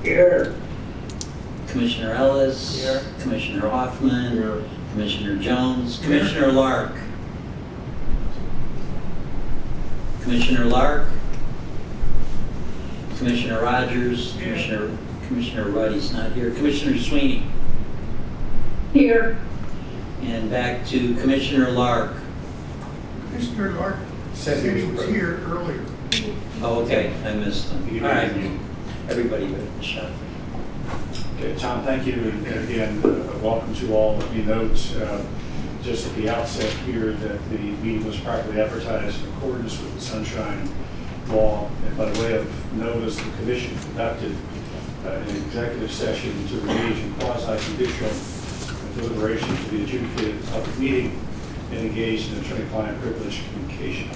Here. Commissioner Ellis. Here. Commissioner Hoffman. Here. Commissioner Jones. Commissioner Lark. Commissioner Lark. Commissioner Rogers. Here. Commissioner Ruddy's not here. Commissioner Sweeney. Here. And back to Commissioner Lark. Mr. Lark said he was here earlier. Oh, okay, I missed him. You All right, did. everybody got a shot. Okay, Tom, thank you, and again, welcome to all. Let me note, just at the outset here, that the meeting was properly advertised in accordance with the Sunshine Law, and by way of notice, the commission conducted an executive session to engage in quasi-judicial deliberation to be adjudicated at the public meeting and engaged in attorney-client privilege communication.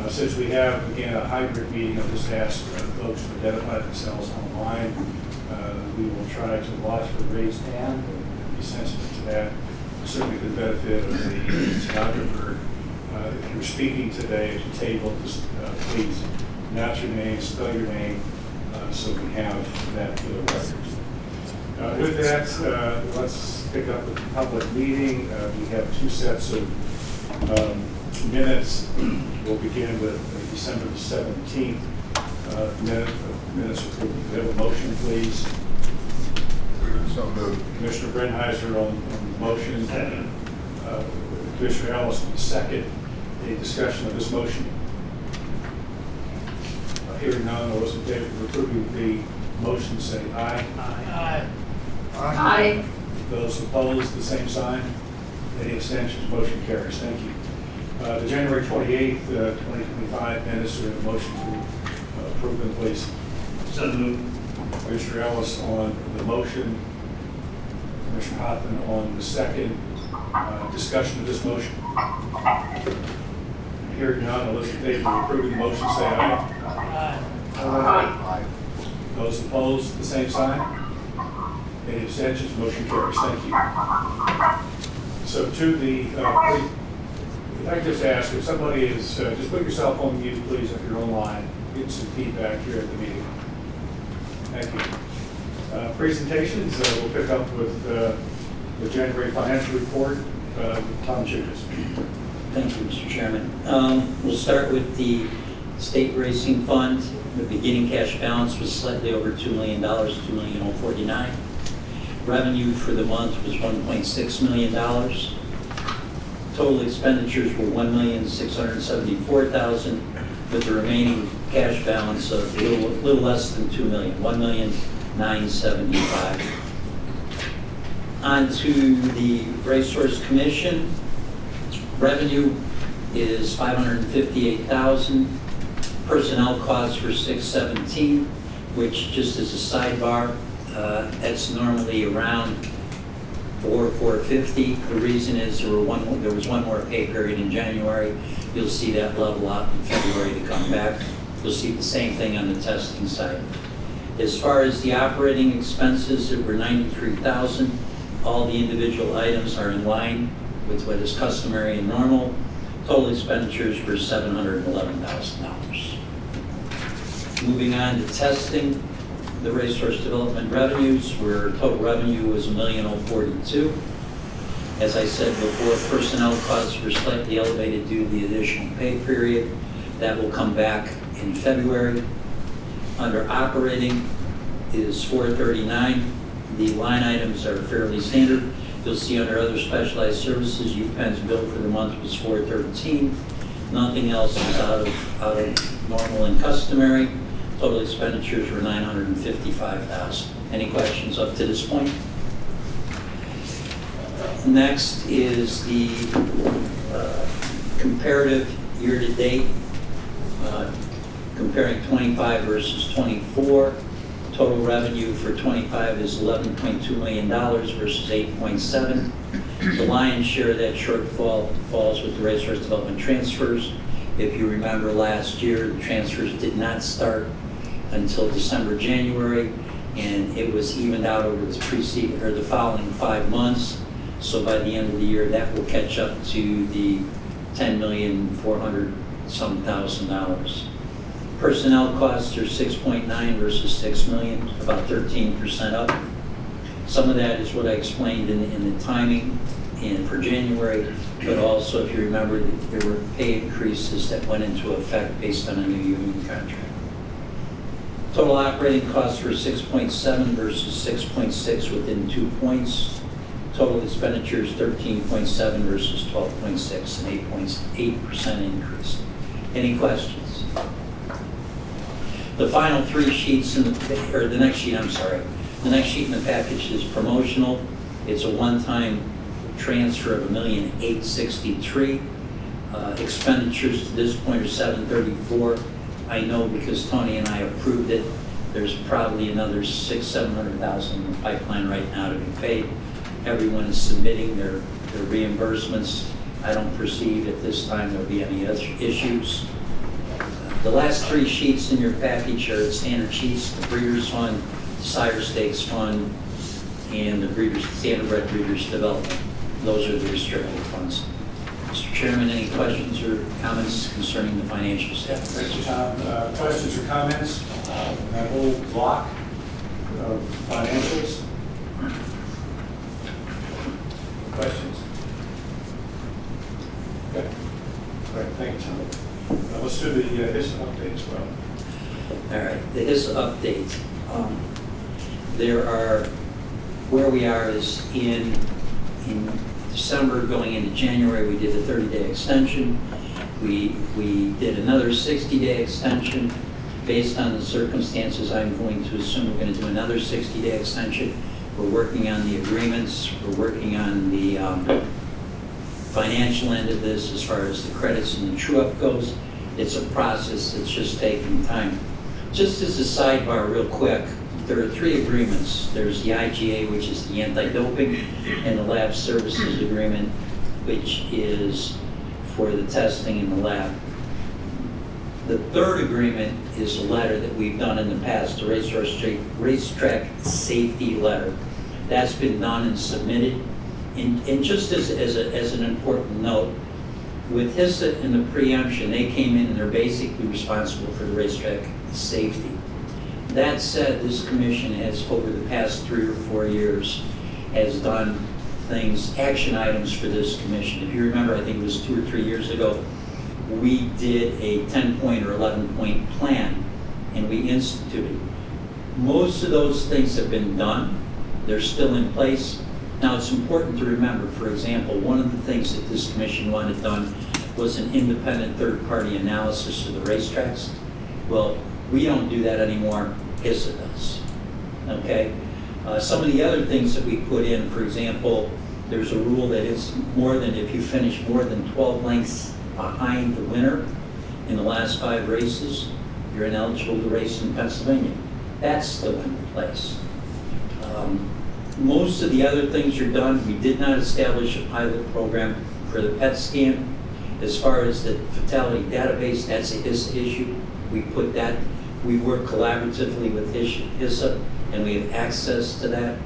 Since we have, again, a hybrid meeting, I'll just ask folks to identify themselves online. We will try to watch for raised hand and be sensitive to that, certainly for the benefit of the stenographer. If you're speaking today at the table, just please announce your name, spell your name, so we have that for the record. With that, let's pick up with the public meeting. We have two sets of minutes. We'll begin with December the 17th minutes approved. We have a motion, please. So moved. Commissioner Brenheiser on the motion, Commissioner Ellis on the second. Any discussion of this motion? Hearing none, all those in favor of approving the motion say aye. Aye. Aye. Those opposed, the same sign. Any abstentions? Motion carries. Thank you. The January 28th, 2025 minutes are in a motion to approve them, please. So moved. Commissioner Ellis on the motion, Commissioner Hoffman on the second. Discussion of this motion. Hearing none, all those in favor of approving the motion say aye. Aye. Those opposed, the same sign. Any abstentions? Motion carries. Thank you. So to the, please, if I could just ask, if somebody is, just put yourself on mute, please, if you're online. Get some feedback here at the meeting. Thank you. Presentations, we'll pick up with the January financial report. Tom Judas. Thank you, Mr. Chairman. We'll start with the State Racing Fund. The beginning cash balance was slightly over $2 million, $2,049,000. Revenue for the month was $1.6 million. Total expenditures were $1,674,000, with the remaining cash balance of a little less than $2 million, $1,975,000. On to the Racehorse Commission. Revenue is $558,000. Personnel costs were $617,000, which, just as a sidebar, that's normally around $450,000. The reason is there was one more pay period in January. You'll see that level out in February to come back. You'll see the same thing on the testing side. As far as the operating expenses, it were $93,000. All the individual items are in line with what is customary and normal. Total expenditures were $711,000. Moving on to testing, the Racehorse Development revenues were, total revenue was $1,042,000. As I said before, personnel costs were slightly elevated due to the additional pay period. That will come back in February. Under operating is $439,000. The line items are fairly standard. You'll see under other specialized services, UPenn's bill for the month was $413,000. Nothing else is out of normal and customary. Total expenditures were $955,000. Any questions up to this point? Next is the comparative year-to-date, comparing 25 versus 24. Total revenue for 25 is $11.2 million versus 8.7. The lion's share of that shortfall falls with the Racehorse Development transfers. If you remember last year, the transfers did not start until December, January, and it was evened out over the following 5 months. So by the end of the year, that will catch up to the $10,400,000. Personnel costs are 6.9 versus 6 million, about 13% up. Some of that is what I explained in the timing for January, but also, if you remember, there were pay increases that went into effect based on a new union contract. Total operating costs were 6.7 versus 6.6 within 2 points. Total expenditures 13.7 versus 12.6, an 8.8% increase. Any questions? The final 3 sheets in the, or the next sheet, I'm sorry. The next sheet in the package is promotional. It's a one-time transfer of $1,863,000. Expenditures to this point are $734,000. I know because Tony and I approved it, there's probably another $600,000-700,000 in the pipeline right now to be paid. Everyone is submitting their reimbursements. I don't perceive at this time there'll be any issues. The last 3 sheets in your package are standard sheets: the Breeders' Fund, the Sire Stakes Fund, and the Standardbred Breeders' Development. Those are the restricted funds. Mr. Chairman, any questions or comments concerning the financial status? Thank you, Tom. Questions or comments? That whole block of financials? Questions? Okay. All right, thank you, Tom. Let's do the HISA update as well. All right, the HISA update. There are, where we are is in December going into January, we did a 30-day extension. We did another 60-day extension. Based on the circumstances, I'm going to assume we're going to do another 60-day extension. We're working on the agreements. We're working on the financial end of this as far as the credits and the true-up goes. It's a process that's just taking time. Just as a sidebar real quick, there are 3 agreements. There's the IGA, which is the anti-doping, and the lab services agreement, which is for the testing in the lab. The 3rd agreement is a letter that we've done in the past, the racetrack safety letter. That's been done and submitted. And just as an important note, with HISA and the preemption, they came in and they're basically responsible for the racetrack safety. That said, this commission has, over the past 3 or 4 years, has done things, action items for this commission. If you remember, I think it was 2 or 3 years ago, we did a 10-point or 11-point plan, and we instituted. Most of those things have been done. They're still in place. Now, it's important to remember, for example, one of the things that this commission wanted done was an independent third-party analysis of the racetracks. Well, we don't do that anymore. HISA does. Okay? Some of the other things that we put in, for example, there's a rule that it's more than, if you finish more than 12 lengths behind the winner in the last 5 races, you're ineligible to race in Pennsylvania. That's still in place. Most of the other things are done. We did not establish a pilot program for the PET scan. As far as the fatality database, that's a HISA issue. We put that, we work collaboratively with HISA, and we have access to that.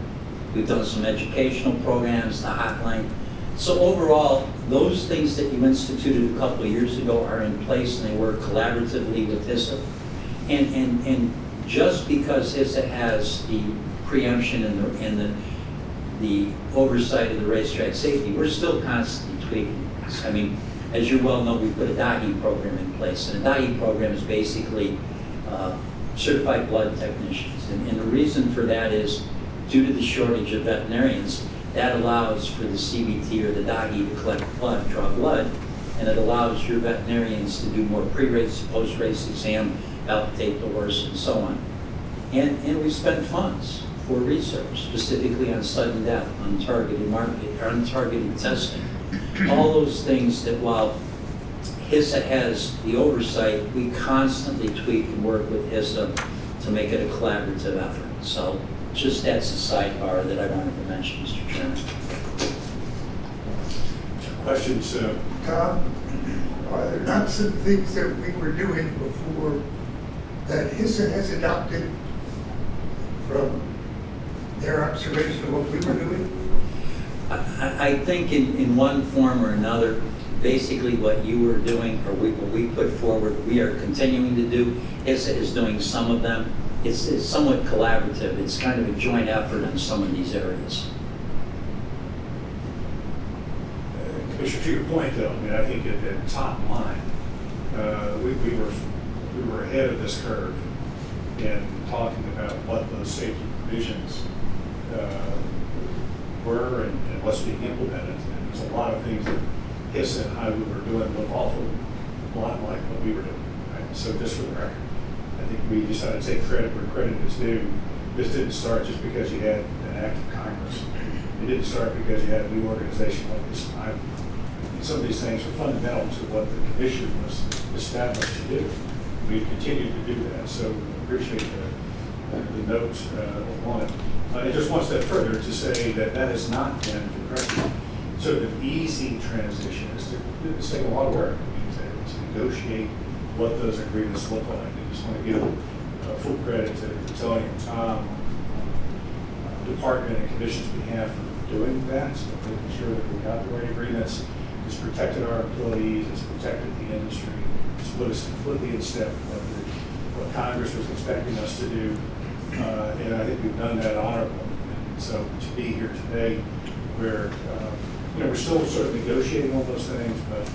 We've done some educational programs, the hotline. So overall, those things that you instituted a couple of years ago are in place, and they work collaboratively with HISA. And just because HISA has the preemption and the oversight of the racetrack safety, we're still constantly tweaking this. I mean, as you well know, we put a DAHI program in place, and a DAHI program is basically certified blood technicians. And the reason for that is, due to the shortage of veterinarians, that allows for the CBT or the DAHI to collect blood, draw blood, and it allows your veterinarians to do more pre-race, post-race exam, palpitate the horse, and so on. And we spend funds for research, specifically on sudden death, untargeted testing. All those things that, while HISA has the oversight, we constantly tweak and work with HISA to make it a collaborative effort. So just that's a sidebar that I wanted to mention, Mr. Chairman. Questions? Tom, are there not some things that we were doing before that HISA has adopted from their observation of what we were doing? I think in one form or another, Basically, what you were doing, or what we put forward, we are continuing to do. HISA is doing some of them. It's somewhat collaborative. It's kind of a joint effort in some of these areas. Commissioner, to your point, though, I mean, I think at top line, we were ahead of this curve in talking about what those safety provisions were and what's being implemented. And there's a lot of things that HISA and Highway were doing look awful a lot like what we were doing. Right? So just for the record, I think we decided to take credit where credit is due. This didn't start just because you had an act of Congress. It didn't start because you had a new organization like this. Some of these things are fundamental to what the commission was established to do. We continue to do that. So appreciate the note on it. And just one step further to say that that has not been progressive. So the easy transition is to take a lot of work to negotiate what those agreements look like. I just want to give full credit to Tony and Tom on department and commission's behalf for doing that, so making sure that we got the right agreements. It's protected our employees, it's protected the industry, it's put us completely in step with what Congress was expecting us to do, and I think we've done that honorably. And so to be here today, where we're still sort of negotiating all those things, but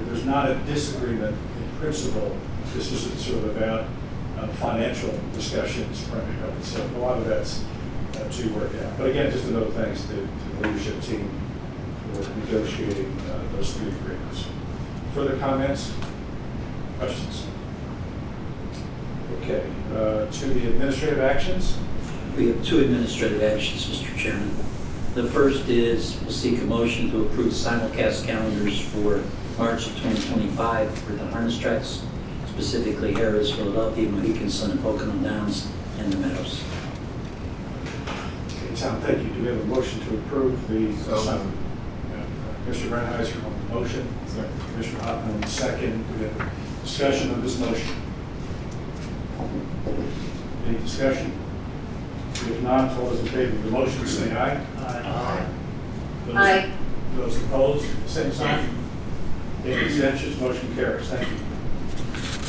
there's not a disagreement in principle. This is sort of about financial discussions primarily. So a lot of that's to work out. But again, just another thanks to the leadership team for negotiating those three agreements. Further comments? Questions? Okay. To the administrative actions. We have two administrative actions, Mr. Chairman. The first is we'll seek a motion to approve simulcast calendars for March of 2025 for the harness tracks, specifically Harris, Philadelphia, Mohegan Sun, and Pocono Downs, and the Meadows. Okay, Tom, thank you. Do we have a motion to approve the assignment? Mr. Brennheiser on the motion. Second. Mr. Hoffman on the second. Do we have discussion on this motion? Any discussion? If not, all those in favor of the motion say aye. Aye. Aye. Those opposed, same sign. Any abstentions, motion carries. Thank you.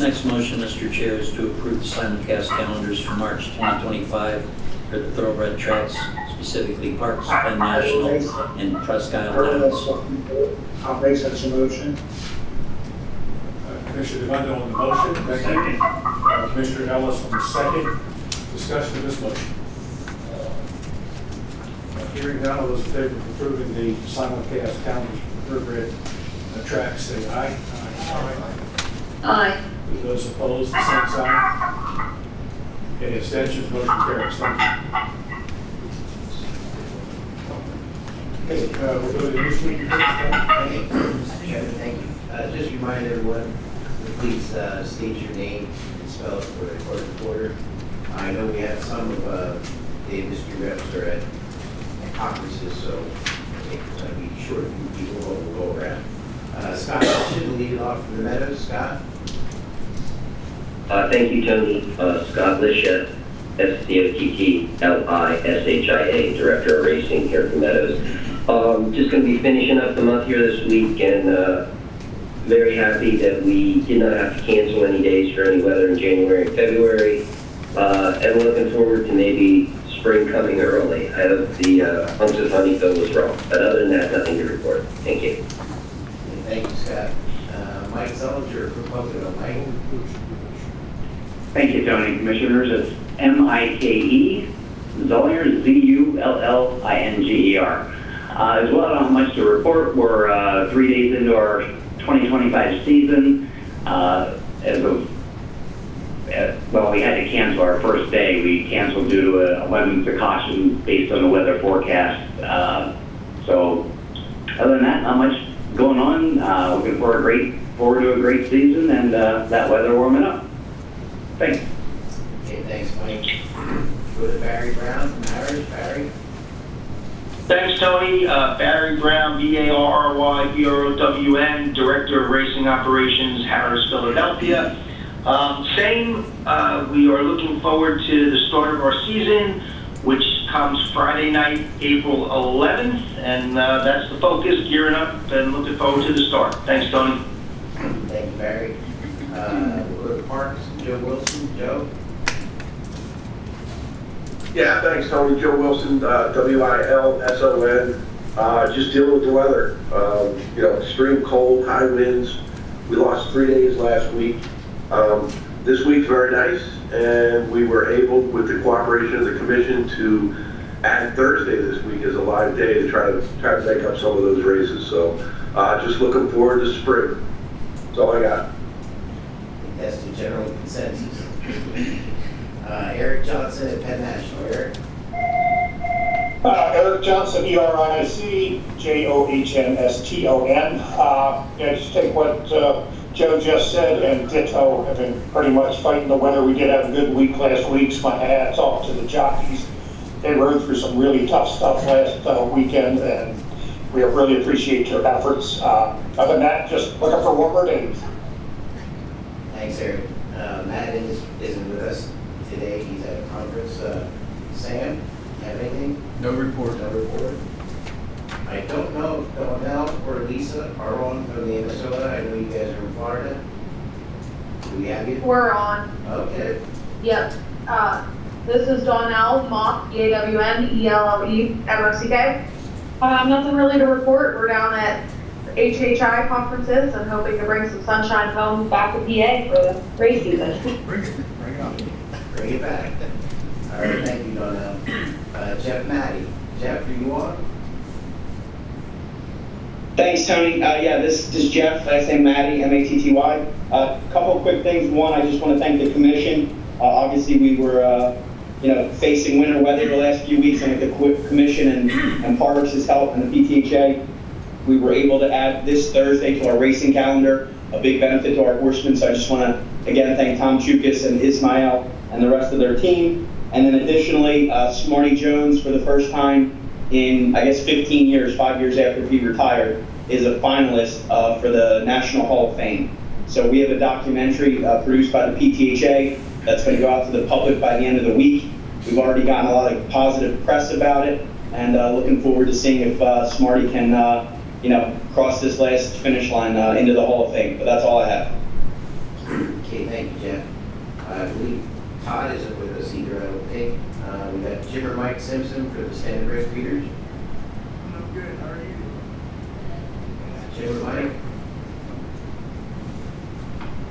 Next motion, Mr. Chair, is to approve the simulcast calendars for March 2025 for the Thoroughbred tracks, specifically Parks, Penn National, and Presque Isle Downs. I'll make such a motion. Commissioner DeVando on the motion. Thank you. Commissioner Ellis on the second. Discussion of this motion. Hearing none, all those in favor of approving the simulcast calendars for the Thoroughbred tracks say aye. Aye. Those opposed, the same sign. Any abstentions, motion carries. Thank you. Okay, we'll go to the news meeting. Mr. Chairman, thank you. Just remind everyone, please state your name and spell it for the court reporter. I know we have some of the industry reps are at conferences, so I think it's going to be short few people who will go around. Scott Wilson, lead it off for the Meadows. Scott? Thank you, Tony. Scott Lishia, SCOTTLISHIA, Director of Racing here at the Meadows. Just going to be finishing up the month here this week, and very happy that we did not have to cancel any days for any weather in January and February, and looking forward to maybe spring coming early. I hope the hunks of honeycomb was wrong, but other than that, nothing to report. Thank you. Thank you, Scott. Mike Zollinger for Pocono. Mike? Thank you, Tony. Commissioners, it's M-I-K-E, Zollinger, Z-U-L-L-I-N-G-E-R. As well, not much to report. We're 3 days into our 2025 season. Well, we had to cancel our first day. We canceled due to a abundance of caution based on the weather forecast. So, other than that, not much going on. Looking forward to a great season and that weather warming up. Thanks. Okay, thanks, Mike. Go to Barry Brown from Harris. Barry? Thanks, Tony. Barry Brown, B-A-R-R-Y-B-R-O-W-N, Director of Racing Operations, Harris, Philadelphia. We are looking forward to the start of our season. which comes Friday night, April 11th, and that's the focus, gearing up and looking forward to the start. Thanks, Tony. Thank you, Barry. We'll go to Parks, Joe Wilson. Joe? Yeah, thanks, Tony. Joe Wilson, WILSON. Just dealing with the weather. Extreme cold, high winds. We lost 3 days last week. This week's very nice, and we were able, with the cooperation of the commission, to add Thursday this week as a live day to try to make up some of those races. So just looking forward to spring. That's all I got. That's the general consensus. Eric Johnson at Penn National. Eric? Eric Johnson, ERIC, JOHNSTON. Just take what Joe just said and ditto. Have been pretty much fighting the weather. We did have a good week last week, so my hat's off to the jockeys. They rode through some really tough stuff last weekend, and we really appreciate your efforts. Other than that, just looking for warmer days. Thanks, Eric. Matt isn't with us today. He's at a conference. Sam, you have anything? No report. No report. I don't know if Donnell or Lisa are on from the Minnesota. I know you guys are in Florida. Do we have you? We're on. Okay. Yep. This is Donnell Mock, DAWNELLEMOCK. Nothing really to report. We're down at HHI conferences and hoping to bring some sunshine home back to PA for the race season. Bring it on. Bring it back. All right, thank you, Donnell. Jeff Matty. Jeff, are you on? Thanks, Tony. This is Jeff, last name Matty, Matty. A couple of quick things. One, I just want to thank the commission. Obviously, we were, facing winter weather the last few weeks, and with the commission and Parks' help and the PTHA, we were able to add this Thursday to our racing calendar, a big benefit to our horsemen. So I just want to, again, thank Tom Chukas and Ismail and the rest of their team. And then additionally, Smarty Jones, for the first time in, 15 years, 5 years after he retired, is a finalist for the National Hall of Fame. So we have a documentary produced by the PTHA that's going to go out to the public by the end of the week. We've already gotten a lot of positive press about it, and looking forward to seeing if Smarty can, cross this last finish line into the Hall of Fame. But that's all I have. Okay, thank you, Jeff. I believe Todd isn't with us either, I don't think. We got Jim or Mike Simpson for the Standardbred breeders. I'm good. How are you? Jim or Mike?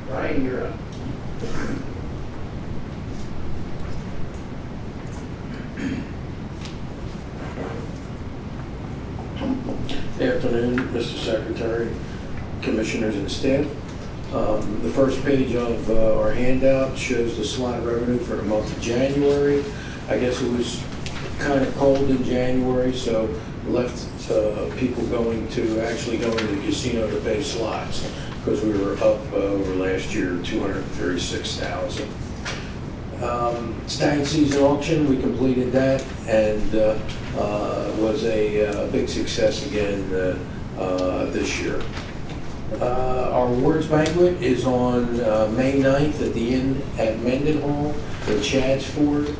Ryan, you're up. Good afternoon, Mr. Secretary, Commissioners, and staff. The first page of our handout shows the slot revenue for the month of January. I guess it was kind of cold in January, so left people actually going to the casino to pay slots, because we were up over last year 236,000. Stag season auction, we completed that, and was a big success again this year. Our awards banquet is on May 9th at the Inn at Mendenhall in Chadsford,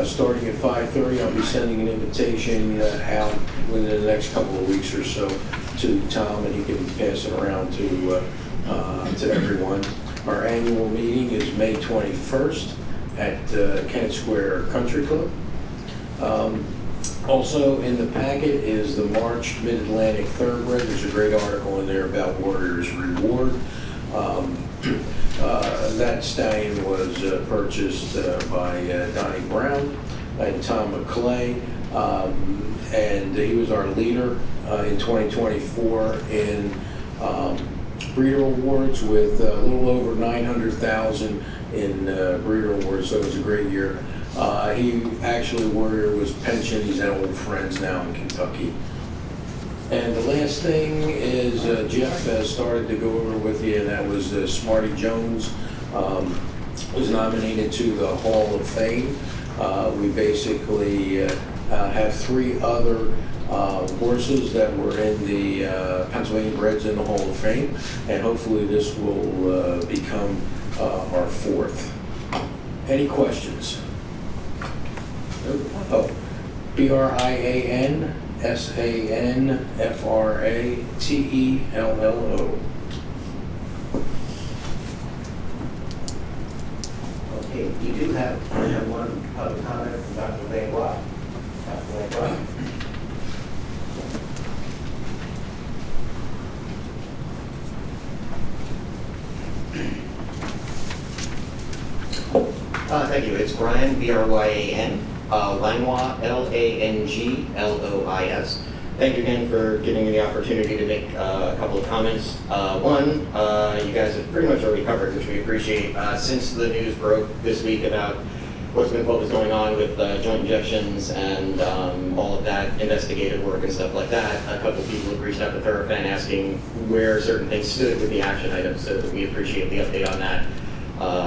starting at 5:30. I'll be sending an invitation out within the next couple of weeks or so to Tom, and he can pass it around to everyone. Our annual meeting is May 21st at Kennett Square Country Club. Also in the packet is the March Mid-Atlantic Thoroughbred. There's a great article in there about Warriors Reward. That stallion was purchased by Donnie Brown and Tom McClay, and he was our leader in 2024 in breeder awards with a little over 900,000 in breeder awards, so it was a great year. Warrior was pensioned. He's at Old Friends now in Kentucky. And the last thing is Jeff started to go over with you, and that was Smarty Jones was nominated to the Hall of Fame. We basically have 3 other horses that were in the Pennsylvania Breds in the Hall of Fame, and hopefully this will become our 4th. Any questions? Nope. Oh, BRIANSANFRATELLO. Okay, you do have one public comment from Dr. Langlois. Dr. Langlois. Thank you. It's Brian, B-R-Y-A-N, Langlois, L-A-N-G-L-O-I-S. Thank you again for giving me the opportunity to make a couple of comments. One, you guys have pretty much already covered, which we appreciate. Since the news broke this week about what was going on with joint injections and all of that investigative work and stuff like that, a couple of people have reached out to Thoroughbred asking where certain things stood with the action items, so we appreciate the update on that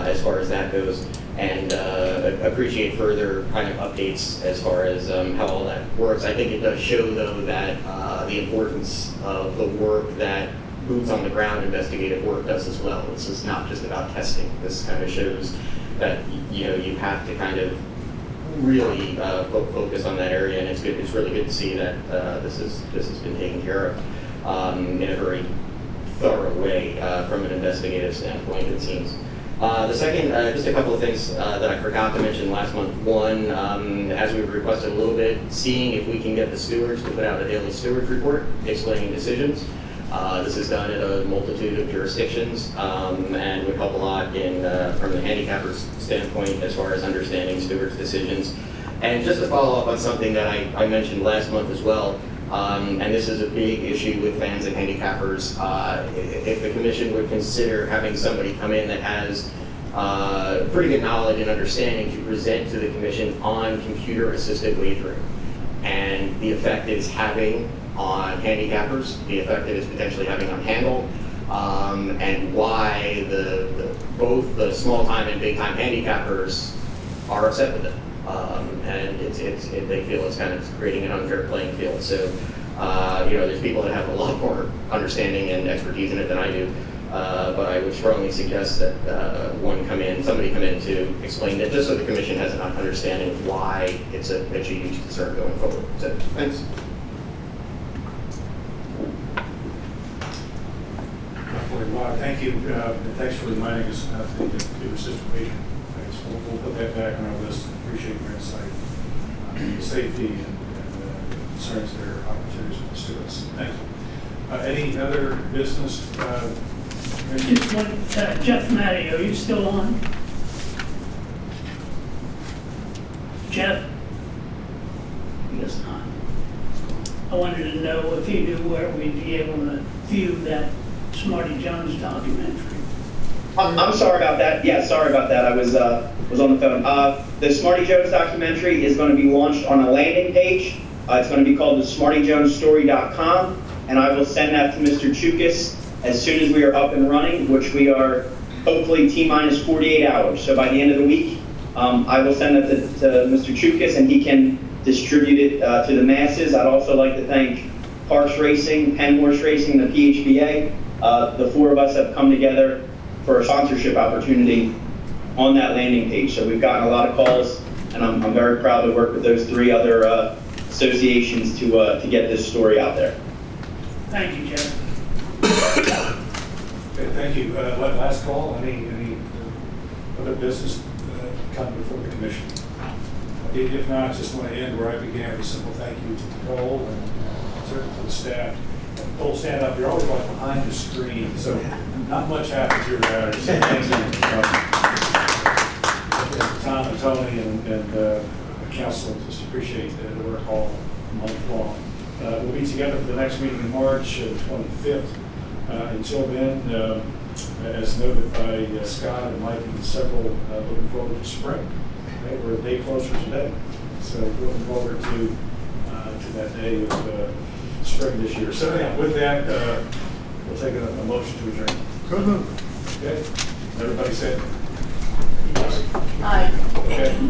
as far as that goes. And appreciate further kind of updates as far as how all that works. I think it does show, though, that the importance of the work that boots on the ground investigative work does as well. This is not just about testing. This kind of shows that you have to kind of really focus on that area, and it's good. It's really good to see that this has been taken care of in a very thorough way from an investigative standpoint, it seems. The second, just a couple of things that I forgot to mention last month. One, as we requested a little bit, seeing if we can get the stewards to put out a daily stewards report explaining decisions. This is done at a multitude of jurisdictions and would help a lot in from the handicapper's standpoint as far as understanding stewards' decisions. And just to follow up on something that I mentioned last month as well, and this is a big issue with fans and handicappers, if the commission would consider having somebody come in that has pretty good knowledge and understanding to present to the commission on computer-assisted wagering and the effect it's having on handicappers, the effect it is potentially having on handle, and why both the small-time and big-time handicappers are upset with it. And they feel it's kind of creating an unfair playing field. So, there's people that have a lot more understanding and expertise in it than I do. But I would strongly suggest that somebody come in to explain that, just so the commission has an understanding of why it's a huge concern going forward. So, thanks. Thank you. Thanks for reminding us about the computer-assisted wagering. We'll put that back on our list. Appreciate your insight on safety and concerns there, opportunities for the students. Thank you. Any other business? Just one, Jeff Matty, are you still on? Jeff? He is not. I wanted to know if you knew where we'd be able to view that Smarty Jones documentary. I'm sorry about that. Yeah, sorry about that. I was on the phone. The Smarty Jones documentary is going to be launched on a landing page. It's going to be called the SmartyJonesStory.com, and I will send that to Mr. Chukas as soon as we are up and running, which we are hopefully T-minus 48 hours. So by the end of the week, I will send that to Mr. Chukas, and he can distribute it to the masses. I'd also like to thank Parks Racing, Penn Horse Racing, the PHBA. The four of us have come together for a sponsorship opportunity on that landing page. So we've gotten a lot of calls, and I'm very proud to work with those three other associations to get this story out there. Thank you, Jeff. Okay, thank you. Last call. Any other business come before the commission? If not, just want to end where I began with a simple thank you to Nicole and certainly to the staff. Nicole, stand up. You're always like behind the screen, so not much happens here about it. So thank you. Tom and Tony and council, just appreciate the work all month long. We'll be together for the next meeting in March, the 25th. Until then, as noted by Scott and Mike and several, looking forward to spring. Okay, we're a day closer today, so looking forward to that day of spring this year. So anyhow, with that, we'll take a motion to adjourn. So moved. Okay, everybody said? Aye. Okay.